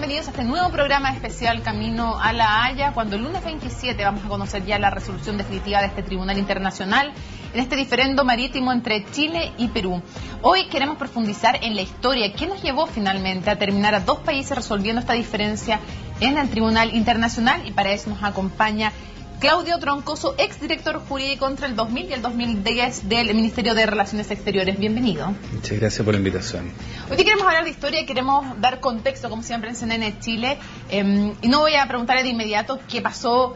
bienvenidos a este nuevo programa especial Camino a La Haya, cuando el lunes 27 vamos a conocer ya la resolución definitiva de este Tribunal Internacional en este diferendo marítimo entre Chile y Perú. Hoy queremos profundizar en la historia, qué nos llevó finalmente a terminar a dos países resolviendo esta diferencia en el Tribunal Internacional, y para eso nos acompaña Claudio Troncoso, exdirector jurídico entre el 2000 y el 2010 del Ministerio de Relaciones Exteriores. Bienvenido. Muchas gracias por la invitación. Hoy queremos hablar de historia y queremos dar contexto, como siempre, en CNN Chile. Y no voy a preguntarle de inmediato qué pasó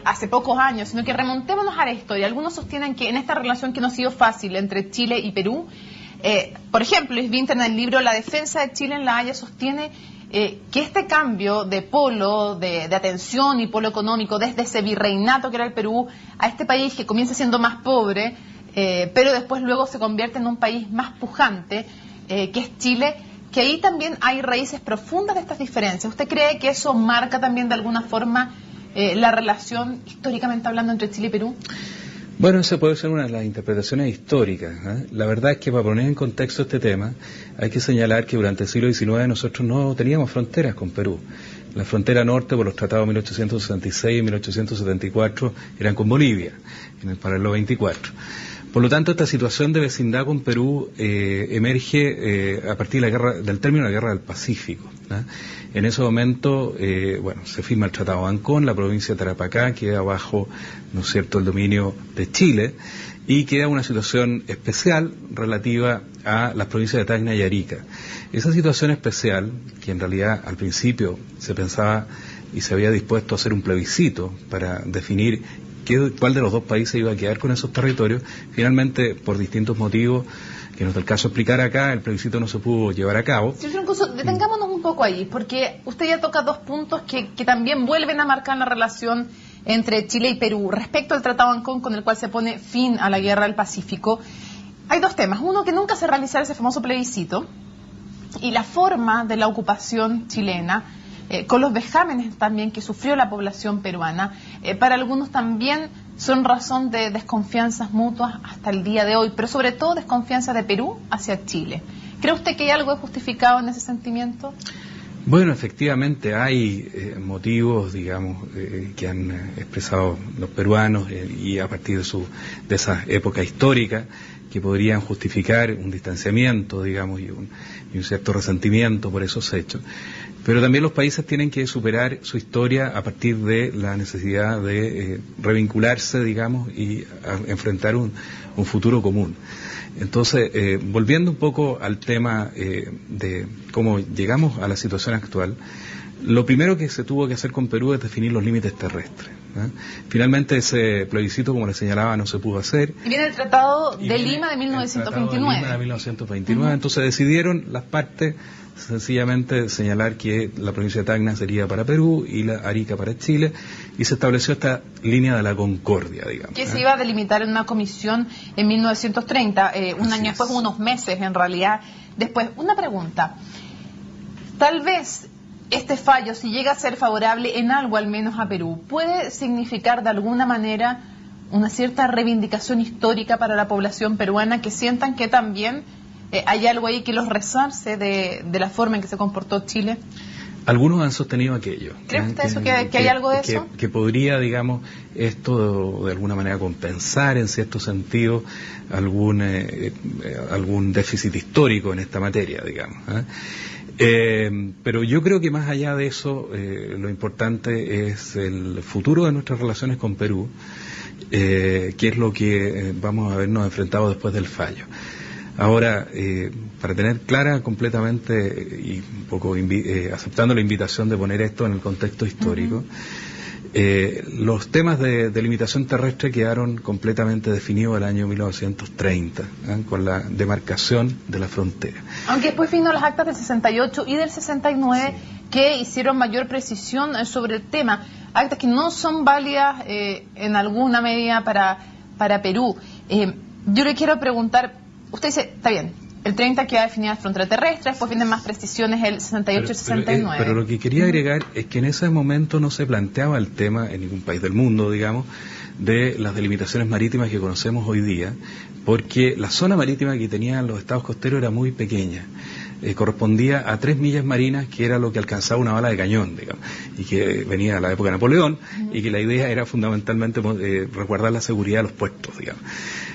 hace pocos años, sino que remontémonos a la historia. Algunos sostienen que en esta relación que no ha sido fácil entre Chile y Perú, por ejemplo, Luis Winter en el libro La defensa de Chile en La Haya sostiene que este cambio de polo, de atención y polo económico desde ese virreinato que era el Perú a este país que comienza siendo más pobre, pero después luego se convierte en un país más pujante, que es Chile, que ahí también hay raíces profundas de estas diferencias. ¿Usted cree que eso marca también de alguna forma la relación, históricamente hablando, entre Chile y Perú? Bueno, esa puede ser una de las interpretaciones históricas, ¿eh? La verdad es que para poner en contexto este tema hay que señalar que durante el siglo XIX nosotros no teníamos fronteras con Perú. La frontera norte, por los tratados de 1866 y 1874, eran con Bolivia, en el paralelo 24. Por lo tanto, esta situación de vecindad con Perú emerge a partir de del término de la Guerra del Pacífico, ¿eh? En ese momento, se firma el Tratado de Ancón, la provincia de Tarapacá queda bajo, ¿no es cierto?, el dominio de Chile, y queda una situación especial relativa a las provincias de Tacna y Arica. Esa situación especial, que en realidad al principio se pensaba y se había dispuesto a hacer un plebiscito para definir cuál de los dos países iba a quedar con esos territorios, finalmente, por distintos motivos, que no es el caso explicar acá, el plebiscito no se pudo llevar a cabo. Señor Troncoso, detengámonos un poco ahí, porque usted ya toca dos puntos que también vuelven a marcar la relación entre Chile y Perú. Respecto al Tratado de Ancón, con el cual se pone fin a la Guerra del Pacífico, hay dos temas. Uno, que nunca se realizara ese famoso plebiscito, y la forma de la ocupación chilena, con los vejámenes también que sufrió la población peruana, para algunos también son razón de desconfianzas mutuas hasta el día de hoy, pero sobre todo desconfianza de Perú hacia Chile. ¿Cree usted que hay algo justificado en ese sentimiento? Bueno, efectivamente hay motivos, digamos, que han expresado los peruanos y a partir de esa época histórica, que podrían justificar un distanciamiento, digamos, y un cierto resentimiento por esos hechos. Pero también los países tienen que superar su historia a partir de la necesidad de revincularse, digamos, y enfrentar un futuro común. Entonces, volviendo un poco al tema de cómo llegamos a la situación actual, lo primero que se tuvo que hacer con Perú es definir los límites terrestres, ¿eh? Finalmente ese plebiscito, como le señalaba, no se pudo hacer. Y viene el Tratado de Lima de 1929. El Tratado de Lima de 1929. Entonces decidieron las partes sencillamente señalar que la provincia de Tacna sería para Perú y la Arica para Chile, y se estableció esta línea de la concordia, digamos. Que se iba a delimitar en una comisión en 1930, un año después, unos meses en realidad. Después, una pregunta. Tal vez este fallo, si llega a ser favorable en algo al menos a Perú, ¿puede significar de alguna manera una cierta reivindicación histórica para la población peruana, que sientan que también hay algo ahí que los resarce de la forma en que se comportó Chile? Algunos han sostenido aquello. ¿Cree usted eso, que hay algo de eso? Que podría, digamos, esto de alguna manera compensar en cierto sentido algún déficit histórico en esta materia, digamos, ¿eh? Pero yo creo que más allá de eso, lo importante es el futuro de nuestras relaciones con Perú, que es lo que vamos a vernos enfrentados después del fallo. Ahora, para tener clara completamente y un poco aceptando la invitación de poner esto en el contexto histórico, los temas de delimitación terrestre quedaron completamente definidos el año 1930, con la demarcación de la frontera. Aunque después vino las actas del 68 y del 69, sí, que hicieron mayor precisión sobre el tema, actas que no son válidas en alguna medida para Perú. Yo le quiero preguntar, usted dice, está bien, el 30 queda definida la frontera terrestre, después vienen más precisiones el 68 y el 69. Pero lo que quería agregar es que en ese momento no se planteaba el tema en ningún país del mundo, digamos, de las delimitaciones marítimas que conocemos hoy día, porque la zona marítima que tenían los estados costeros era muy pequeña. correspondía a 3 millas marinas, que era lo que alcanzaba una bala de cañón, digamos, y que venía de la época de Napoleón, y que la idea era fundamentalmente resguardar la seguridad de los puertos, digamos.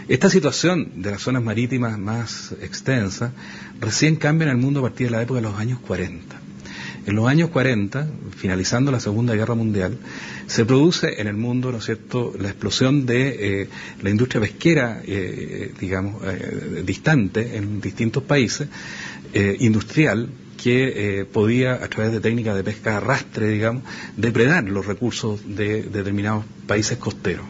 Esta situación de las zonas marítimas más extensas recién cambia en el mundo a partir de la época de los años 40. En los años 40, finalizando la Segunda Guerra Mundial, se produce en el mundo, ¿no es cierto?, la explosión de la industria pesquera, distante en distintos países, industrial, que podía, a través de técnicas de pesca arrastre, digamos, depredar los recursos de determinados países costeros.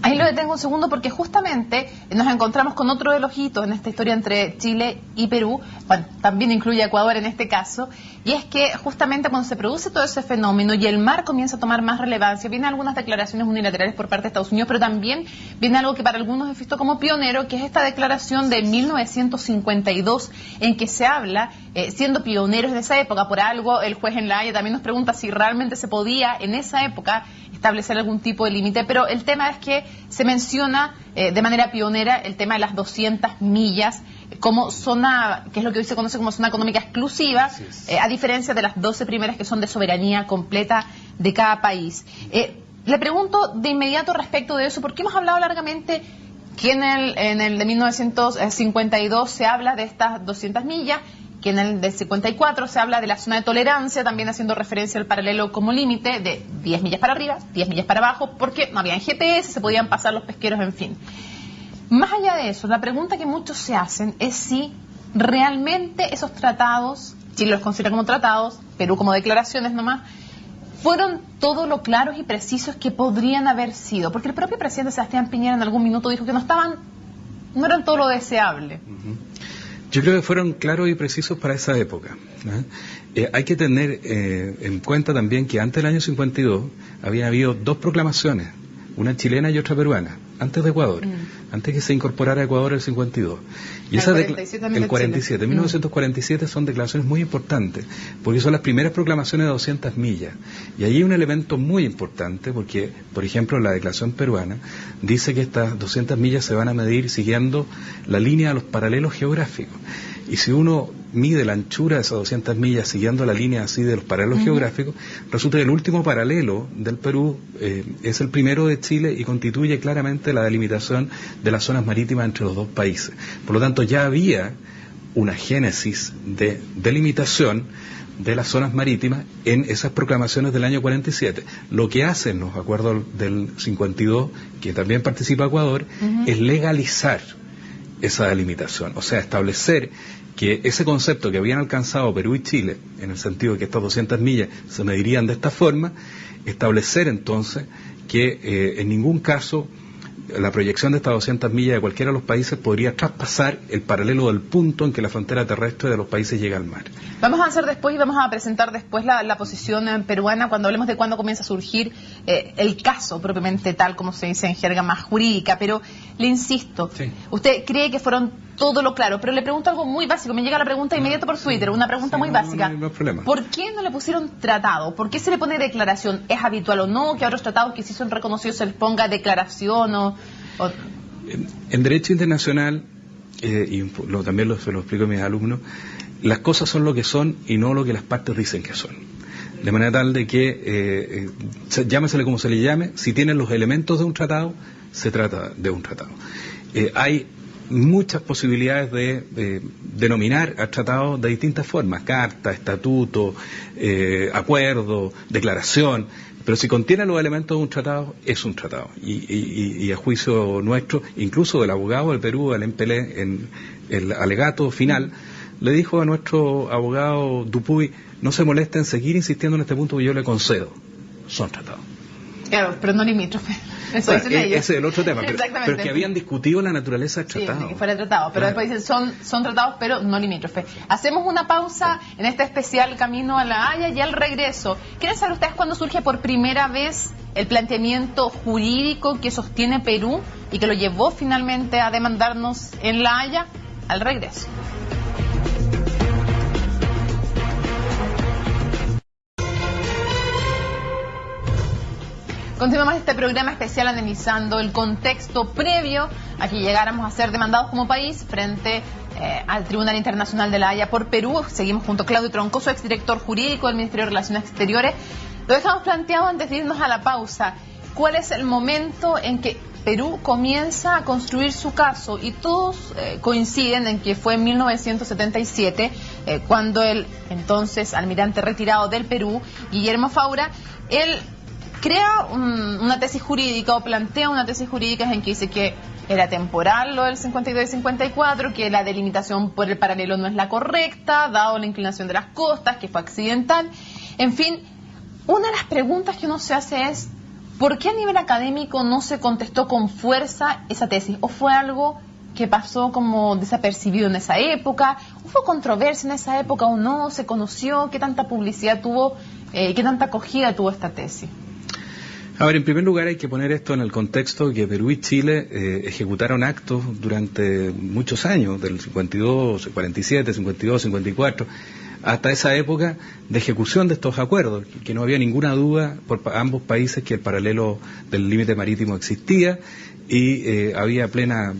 Ahí lo detengo un segundo porque justamente nos encontramos con otro de los hitos en esta historia entre Chile y Perú, bueno, también incluye a Ecuador en este caso, y es que justamente cuando se produce todo ese fenómeno y el mar comienza a tomar más relevancia, vienen algunas declaraciones unilaterales por parte de Estados Unidos, pero también viene algo que para algunos es visto como pionero, que es esta declaración de 1952, en que se habla, siendo pioneros en esa época, por algo el juez en La Haya también nos pregunta si realmente se podía en esa época establecer algún tipo de límite, pero el tema es que se menciona de manera pionera el tema de las 200 millas como zona, que es lo que hoy se conoce como zona económica exclusiva, a diferencia de las 12 primeras que son de soberanía completa de cada país. Le pregunto de inmediato respecto de eso, porque hemos hablado largamente que en el de 1952 se habla de estas 200 millas, que en el del 54 se habla de la zona de tolerancia, también haciendo referencia al paralelo como límite de 10 millas para arriba, 10 millas para abajo, porque no había GPS, se podían pasar los pesqueros, en fin. Más allá de eso, la pregunta que muchos se hacen es si realmente esos tratados, Chile los considera como tratados, Perú como declaraciones nomás, fueron todo lo claros y precisos que podrían haber sido, porque el propio presidente Sebastián Piñera en algún minuto dijo que no eran todo lo deseable. Yo creo que fueron claros y precisos para esa época. Hay que tener en cuenta también que antes del año 52 habían habido 2 proclamaciones, una chilena y otra peruana, antes de Ecuador, antes que se incorporara a Ecuador el 52. Y el 47, 1947 son declaraciones muy importantes, porque son las primeras proclamaciones de 200 millas. Y ahí hay un elemento muy importante, porque, por ejemplo, la declaración peruana dice que estas 200 millas se van a medir siguiendo la línea de los paralelos geográficos. Y si uno mide la anchura de esas 200 millas siguiendo la línea así de los paralelos geográficos, resulta que el último paralelo del Perú es el primero de Chile y constituye claramente la delimitación de las zonas marítimas entre los dos países. Por lo tanto, ya había una génesis de delimitación de las zonas marítimas en esas proclamaciones del año 47. Lo que hacen los acuerdos del 52, que también participa Ecuador, es legalizar esa delimitación, o sea, establecer que ese concepto que habían alcanzado Perú y Chile, en el sentido de que estas 200 millas se medirían de esta forma, establecer entonces que en ningún caso la proyección de estas 200 millas de cualquiera de los países podría traspasar el paralelo del punto en que la frontera terrestre de los países llega al mar. Vamos a avanzar después y vamos a presentar después la posición peruana cuando hablemos de cuándo comienza a surgir el caso propiamente tal como se dice en jerga más jurídica, pero le insisto, usted cree que fueron todo lo claro, pero le pregunto algo muy básico, me llega la pregunta inmediato por Twitter, una pregunta muy básica. No hay problema. ¿Por qué no le pusieron tratado? ¿Por qué se le pone declaración? ¿Es habitual o no que a otros tratados que sí son reconocidos se les ponga declaración o... En derecho internacional, también se lo explico a mis alumnos, las cosas son lo que son y no lo que las partes dicen que son. De manera tal de que, llámesele como se le llame, si tienen los elementos de un tratado, se trata de un tratado. Hay muchas posibilidades de denominar al tratado de distintas formas, carta, estatuto, acuerdo, declaración, pero si contiene los elementos de un tratado, es un tratado. Y a juicio nuestro, incluso del abogado del Perú, del MPL, en el alegato final, le dijo a nuestro abogado Dupuy, no se moleste en seguir insistiendo en este punto que yo le concedo. Son tratados. Claro, pero no limítrofe. Eso dicen ellos. Ese es el otro tema, pero que habían discutido la naturaleza del tratado. Sí, que fuera tratado, pero después dicen son tratados, pero no limítrofe. Hacemos una pausa en este especial Camino a La Haya y al regreso. ¿Quieren saber ustedes cuándo surge por primera vez el planteamiento jurídico que sostiene Perú y que lo llevó finalmente a demandarnos en La Haya? Al regreso. Continuamos este programa especial analizando el contexto previo a que llegáramos a ser demandados como país frente al Tribunal Internacional de La Haya por Perú. Seguimos junto a Claudio Troncoso, exdirector jurídico del Ministerio de Relaciones Exteriores. Lo dejamos planteado antes de irnos a la pausa. ¿Cuál es el momento en que Perú comienza a construir su caso? Y todos coinciden en que fue en 1977, cuando el entonces almirante retirado del Perú, Guillermo Faura, él crea una tesis jurídica, o plantea una tesis jurídica en que dice que era temporal lo del 52 y 54, que la delimitación por el paralelo no es la correcta, dado la inclinación de las costas, que fue accidental. En fin, una de las preguntas que uno se hace es: ¿por qué a nivel académico no se contestó con fuerza esa tesis? ¿O fue algo que pasó como desapercibido en esa época? ¿Hubo controversia en esa época o no? ¿Se conoció? ¿Qué tanta publicidad tuvo? ¿Qué tanta acogida tuvo esta tesis? A ver, en primer lugar hay que poner esto en el contexto que Perú y Chile ejecutaron actos durante muchos años, del 52, 47, 52, 54, hasta esa época de ejecución de estos acuerdos, que no había ninguna duda por ambos países que el paralelo del límite marítimo existía y había plena,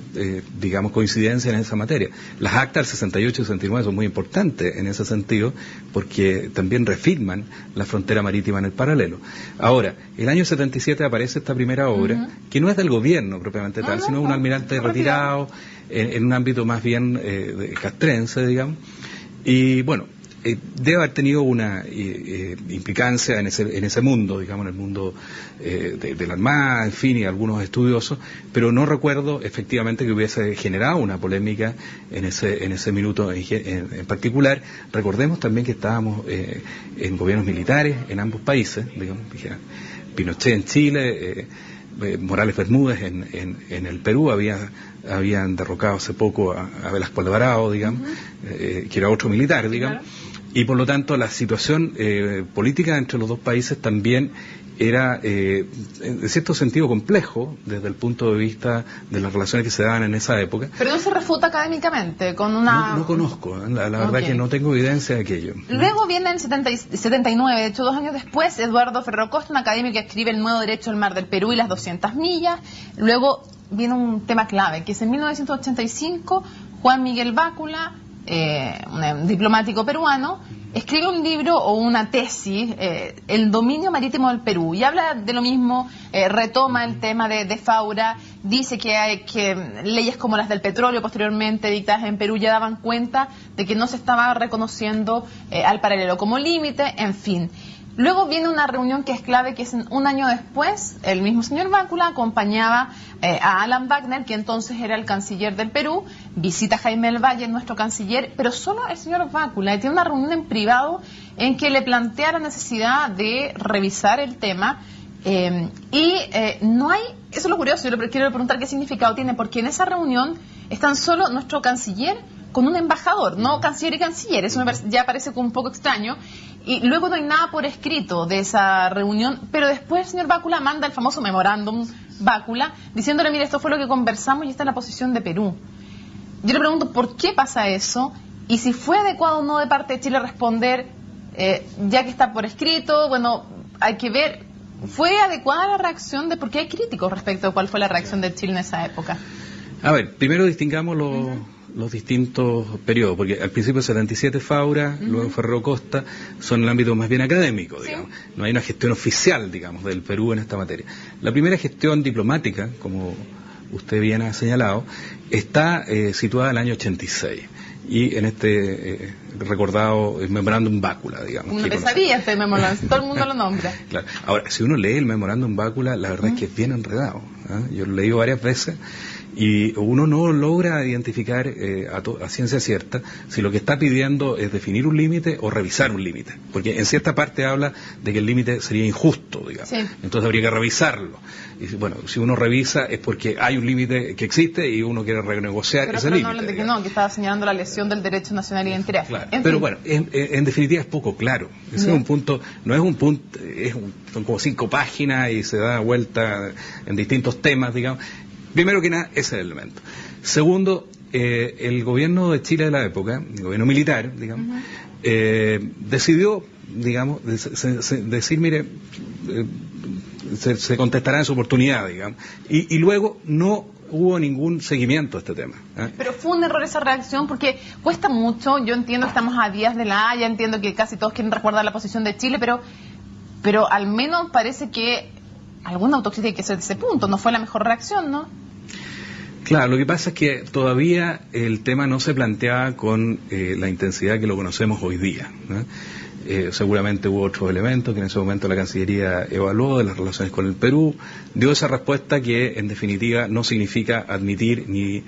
digamos, coincidencia en esa materia. Las actas del 68 y 69 son muy importantes en ese sentido porque también reafirman la frontera marítima en el paralelo. Ahora, el año 77 aparece esta primera obra, que no es del gobierno propiamente tal, sino un almirante retirado en un ámbito más bien castrense, digamos, y bueno, debe haber tenido una implicancia en ese mundo, digamos, en el mundo de la Armada, en fin, y algunos estudiosos, pero no recuerdo efectivamente que hubiese generado una polémica en ese minuto en particular. Recordemos también que estábamos en gobiernos militares en ambos países, digamos, Pinochet en Chile, Morales Bermúdez en el Perú, habían derrocado hace poco a Velasco Alvarado, digamos, que era otro militar, digamos. Claro. Y por lo tanto la situación política entre los dos países también era en cierto sentido complejo desde el punto de vista de las relaciones que se daban en esa época. Pero no se refuta académicamente con una... No conozco, la verdad que no tengo evidencia de aquello. Luego viene en 79, de hecho 2 años después, Eduardo Ferro Costa, un académico que escribe El nuevo derecho al mar del Perú y las 200 millas. Luego viene un tema clave, que es en 1985, Juan Miguel Bácula, un diplomático peruano, escribe un libro o una tesis, El dominio marítimo del Perú, y habla de lo mismo, retoma el tema de Faura, dice que leyes como las del petróleo posteriormente dictadas en Perú ya daban cuenta de que no se estaba reconociendo al paralelo como límite, en fin. Luego viene una reunión que es clave, que es un año después. El mismo señor Bácula acompañaba a Alan Wagner, que entonces era el canciller del Perú, visita a Jaime del Valle, nuestro canciller, pero solo el señor Bácula, y tiene una reunión en privado en que le plantea la necesidad de revisar el tema, no hay, eso es lo curioso, yo le quiero preguntar qué significado tiene, porque en esa reunión están solo nuestro canciller con un embajador, no canciller y canciller, eso ya parece como un poco extraño, y luego no hay nada por escrito de esa reunión, pero después el señor Bácula manda el famoso memorándum Bácula, diciéndole, mire, esto fue lo que conversamos y esta es la posición de Perú. Yo le pregunto, ¿por qué pasa eso? Y si fue adecuado o no de parte de Chile responder, ya que está por escrito, bueno, hay que ver, ¿fue adecuada la reacción de, porque hay críticos respecto a cuál fue la reacción de Chile en esa época? A ver, primero distingamos los distintos periodos, porque al principio 77 Faura, luego Ferro Costa, son en el ámbito más bien académico, digamos. No hay una gestión oficial, digamos, del Perú en esta materia. La primera gestión diplomática, como usted bien ha señalado, está situada en el año 86. Y en este recordado memorándum Bácula, digamos. Una pesadilla este memorándum, todo el mundo lo nombra. Claro. Ahora, si uno lee el memorándum Bácula, la verdad es que es bien enredado. Yo lo he leído varias veces y uno no logra identificar a ciencia cierta si lo que está pidiendo es definir un límite o revisar un límite, porque en cierta parte habla de que el límite sería injusto, digamos, entonces habría que revisarlo, y bueno, si uno revisa es porque hay un límite que existe y uno quiere renegociar ese límite. No hablan de que no, que estaba señalando la lesión del derecho nacional y de interés. Claro. Pero bueno, en definitiva es poco claro, ese es un punto, no es un punto, son como 5 páginas y se da vuelta en distintos temas, digamos. Primero que nada, ese es el elemento. Segundo, el gobierno de Chile de la época, el gobierno militar, digamos, decidió, digamos, decir, mire, se contestará en su oportunidad, digamos, y luego no hubo ningún seguimiento a este tema. Pero fue un error esa reacción porque cuesta mucho. Yo entiendo que estamos a días de la Haya, entiendo que casi todos quieren resguardar la posición de Chile, pero al menos parece que alguna autocrítica hay que hacer de ese punto. No fue la mejor reacción, ¿no? Claro, lo que pasa es que todavía el tema no se planteaba con la intensidad que lo conocemos hoy día, ¿no? Seguramente hubo otros elementos que en ese momento la Cancillería evaluó de las relaciones con el Perú, dio esa respuesta que en definitiva no significa admitir ni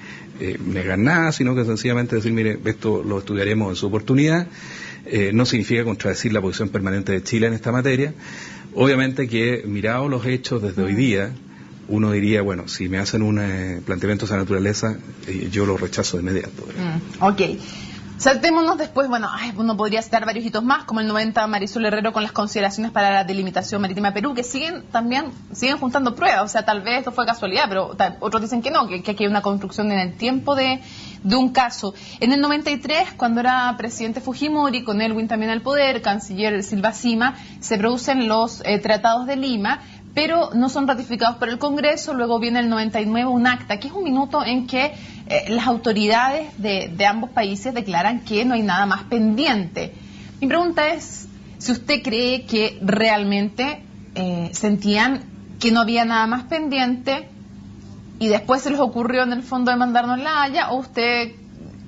negar nada, sino que sencillamente decir, mire, esto lo estudiaremos en su oportunidad, no significa contradecir la posición permanente de Chile en esta materia. Obviamente que, mirados los hechos desde hoy día, uno diría, bueno, si me hacen un planteamiento de esa naturaleza, yo lo rechazo de inmediato. Ok. Saltémonos después, bueno, uno podría citar varios hitos más, como el 90 Marisol Herrero con las consideraciones para la delimitación marítima de Perú, que siguen juntando pruebas. O sea, tal vez esto fue casualidad, pero otros dicen que no, que aquí hay una construcción en el tiempo de un caso. En el 93, cuando era presidente Fujimori, con Elwin también al poder, canciller Silva Sima, se producen los tratados de Lima, pero no son ratificados por el Congreso. Luego viene el 99 un acta, que es un minuto en que las autoridades de ambos países declaran que no hay nada más pendiente. Mi pregunta es si usted cree que realmente sentían que no había nada más pendiente y después se les ocurrió en el fondo de mandarnos la Haya, o usted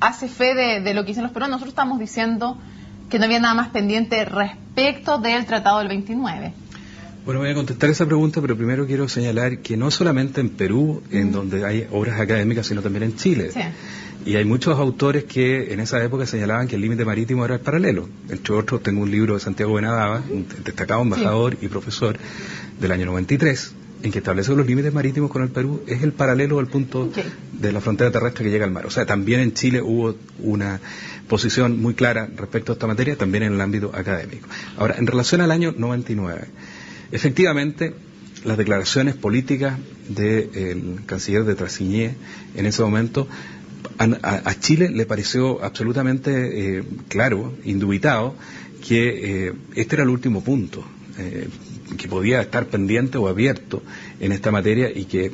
hace fe de lo que dicen los peruanos. Nosotros estamos diciendo que no había nada más pendiente respecto del Tratado del 29. Bueno, voy a contestar esa pregunta, pero primero quiero señalar que no solamente en Perú, en donde hay obras académicas, sino también en Chile. Sí. Y hay muchos autores que en esa época señalaban que el límite marítimo era el paralelo. Entre otros, tengo un libro de Santiago Benadaba, un destacado embajador y profesor del año 93, en que establece que los límites marítimos con el Perú es el paralelo al punto de la frontera terrestre que llega al mar. O sea, también en Chile hubo una posición muy clara respecto a esta materia, también en el ámbito académico. Ahora, en relación al año 99... efectivamente, las declaraciones políticas del canciller de Trasigné en ese momento a Chile le pareció absolutamente claro, indubitado, que este era el último punto que podía estar pendiente o abierto en esta materia y que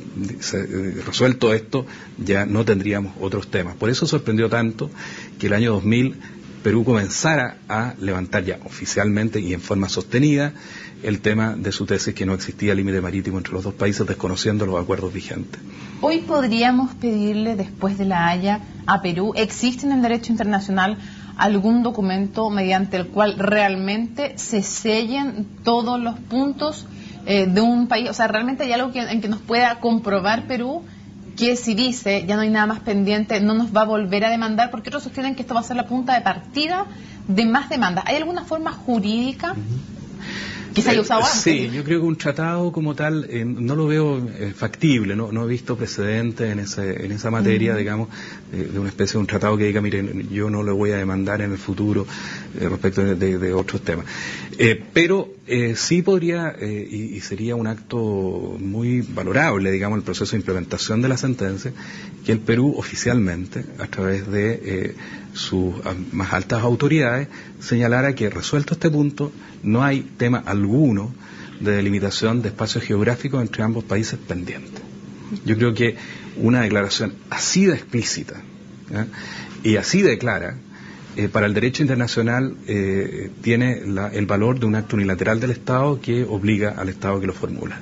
resuelto esto ya no tendríamos otros temas. Por eso sorprendió tanto que el año 2000 Perú comenzara a levantar ya oficialmente y en forma sostenida el tema de su tesis que no existía límite marítimo entre los dos países, desconociendo los acuerdos vigentes. Hoy podríamos pedirle, después de la Haya, a Perú, ¿existe en el derecho internacional algún documento mediante el cual realmente se sellen todos los puntos de un país? O sea, ¿realmente hay algo en que nos pueda comprobar Perú que si dice ya no hay nada más pendiente, no nos va a volver a demandar? Porque otros sostienen que esto va a ser la punta de partida de más demandas. ¿Hay alguna forma jurídica que se haya usado antes? Sí, yo creo que un tratado como tal no lo veo factible, no he visto precedentes en esa materia, digamos, de una especie de un tratado que diga, miren, yo no le voy a demandar en el futuro respecto de otros temas. Pero sí podría, y sería un acto muy valorable, digamos, el proceso de implementación de la sentencia, que el Perú oficialmente, a través de sus más altas autoridades, señalara que resuelto este punto, no hay tema alguno de delimitación de espacios geográficos entre ambos países pendientes. Yo creo que una declaración así de explícita y así de clara para el derecho internacional tiene el valor de un acto unilateral del Estado que obliga al Estado que lo formula.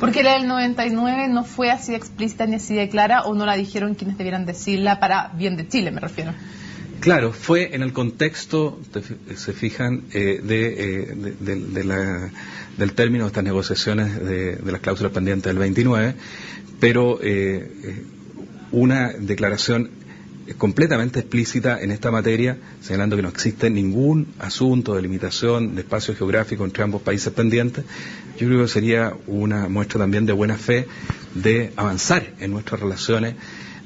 Porque la del 99 no fue así de explícita ni así de clara, o no la dijeron quienes debieran decirla para bien de Chile, me refiero. Claro, fue en el contexto, se fijan, del término de estas negociaciones de las cláusulas pendientes del 29, pero una declaración completamente explícita en esta materia, señalando que no existe ningún asunto de limitación de espacio geográfico entre ambos países pendientes. Yo creo que sería una muestra también de buena fe de avanzar en nuestras relaciones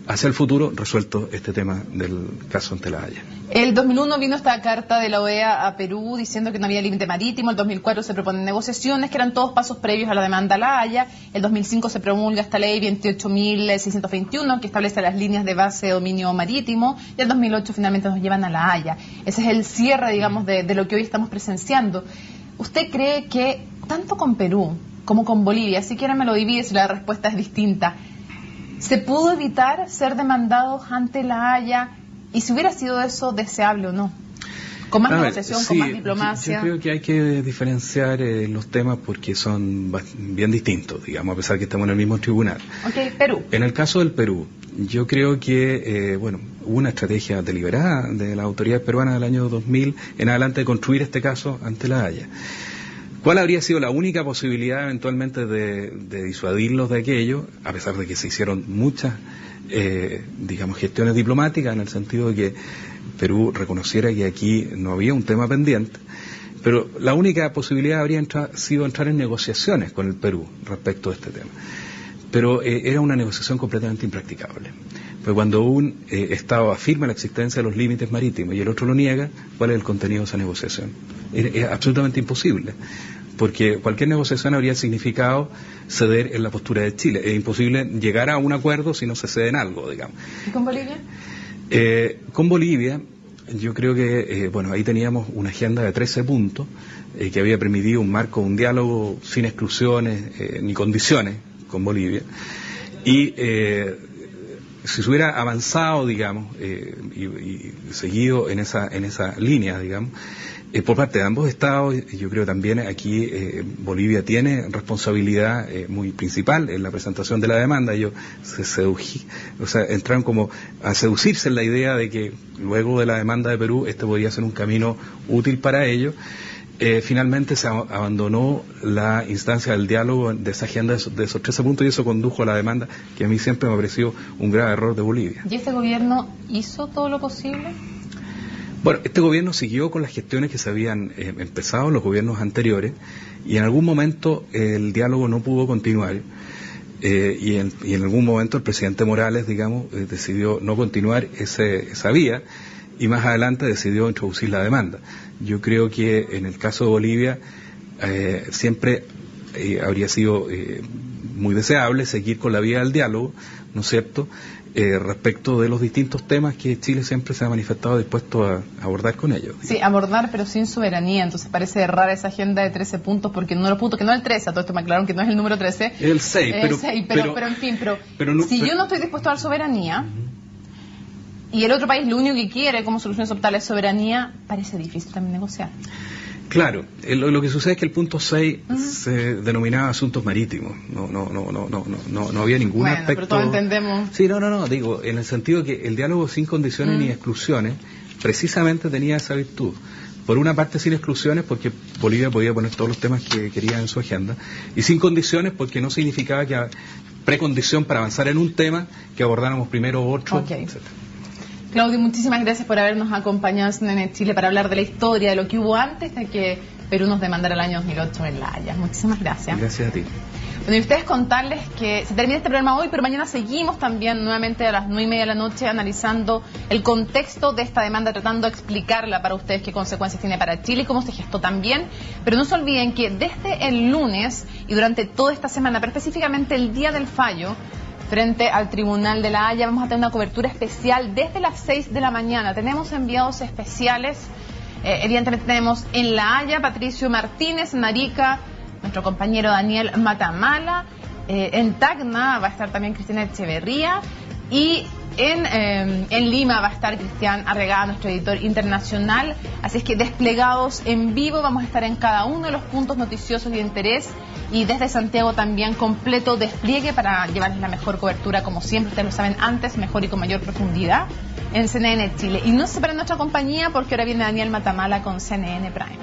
hacia el futuro, resuelto este tema del caso ante la Haya. El 2001 vino esta carta de la OEA a Perú diciendo que no había límite marítimo. El 2004 se proponen negociaciones, que eran todos pasos previos a la demanda a la Haya. El 2005 se promulga esta ley 28.621 que establece las líneas de base de dominio marítimo. Y el 2008 finalmente nos llevan a la Haya. Ese es el cierre, digamos, de lo que hoy estamos presenciando. ¿Usted cree que tanto con Perú como con Bolivia, si quieren me lo divide si la respuesta es distinta, ¿Se pudo evitar ser demandados ante la Haya? Y si hubiera sido eso, ¿deseable o no? Con más negociación, con más diplomacia. Yo creo que hay que diferenciar los temas porque son bien distintos, digamos, a pesar que estamos en el mismo tribunal. Ok, Perú. En el caso del Perú, yo creo que, hubo una estrategia deliberada de las autoridades peruanas del año 2000 en adelante de construir este caso ante la Haya. ¿Cuál habría sido la única posibilidad eventualmente de disuadirlos de aquello, a pesar de que se hicieron muchas, gestiones diplomáticas, en el sentido de que Perú reconociera que aquí no había un tema pendiente? Pero la única posibilidad habría sido entrar en negociaciones con el Perú respecto a este tema. Pero era una negociación completamente impracticable. Pues cuando un Estado afirma la existencia de los límites marítimos y el otro lo niega, ¿cuál es el contenido de esa negociación? Es absolutamente imposible, porque cualquier negociación habría significado ceder en la postura de Chile. Es imposible llegar a un acuerdo si no se cede en algo, digamos. ¿Y con Bolivia? Con Bolivia, yo creo que, ahí teníamos una agenda de 13 puntos que había permitido un marco, un diálogo sin exclusiones ni condiciones con Bolivia. Y si se hubiera avanzado, digamos, y seguido en esa línea, digamos, por parte de ambos estados, yo creo también aquí Bolivia tiene responsabilidad muy principal en la presentación de la demanda. Ellos entraron como a seducirse en la idea de que luego de la demanda de Perú este podría ser un camino útil para ellos. Finalmente se abandonó la instancia del diálogo de esa agenda de esos 13 puntos y eso condujo a la demanda, que a mí siempre me ha parecido un grave error de Bolivia. ¿Y este gobierno hizo todo lo posible? Bueno, este gobierno siguió con las gestiones que se habían empezado en los gobiernos anteriores y en algún momento el diálogo no pudo continuar y en algún momento el presidente Morales, digamos, decidió no continuar esa vía y más adelante decidió introducir la demanda. Yo creo que en el caso de Bolivia siempre habría sido muy deseable seguir con la vía del diálogo, ¿no es cierto?, respecto de los distintos temas que Chile siempre se ha manifestado dispuesto a abordar con ellos. Sí, abordar pero sin soberanía, entonces parece errar esa agenda de 13 puntos porque no los puntos, que no es el 13, a todo esto me aclararon que no es el número 13. El 6, pero en fin, yo no estoy dispuesto a dar soberanía y el otro país lo único que quiere como soluciones optales es soberanía, parece difícil también negociar. Claro, lo que sucede es que el punto 6 se denominaba asuntos marítimos, no había ningún aspecto... pero todos entendemos... Sí, digo, en el sentido que el diálogo sin condiciones ni exclusiones precisamente tenía esa virtud. Por una parte sin exclusiones porque Bolivia podía poner todos los temas que quería en su agenda, y sin condiciones porque no significaba que precondición para avanzar en un tema que abordáramos primero otro, etc. Claudio, muchísimas gracias por habernos acompañado en CNN Chile para hablar de la historia, de lo que hubo antes de que Perú nos demandara el año 2008 en La Haya. Muchísimas gracias. Gracias a ti. Bueno, y ustedes contarles que se termina este programa hoy, pero mañana seguimos también nuevamente a las 9:30 de la noche analizando el contexto de esta demanda, tratando de explicarla para ustedes qué consecuencias tiene para Chile y cómo se gestó también. Pero no se olviden que desde el lunes y durante toda esta semana, pero específicamente el día del fallo, frente al Tribunal de La Haya, vamos a tener una cobertura especial desde las 6 de la mañana. Tenemos enviados especiales, evidentemente tenemos en La Haya Patricio Martínez, en Arica, nuestro compañero Daniel Matamala, en Tacna va a estar también Cristina Echeverría y en Lima va a estar Cristian Arregada, nuestro editor internacional. Así es que desplegados en vivo vamos a estar en cada uno de los puntos noticiosos y de interés. Y desde Santiago también completo despliegue para llevarles la mejor cobertura, como siempre, ustedes lo saben, antes, mejor y con mayor profundidad en CNN Chile. Y no se separen nuestra compañía porque ahora viene Daniel Matamala con CNN Prime.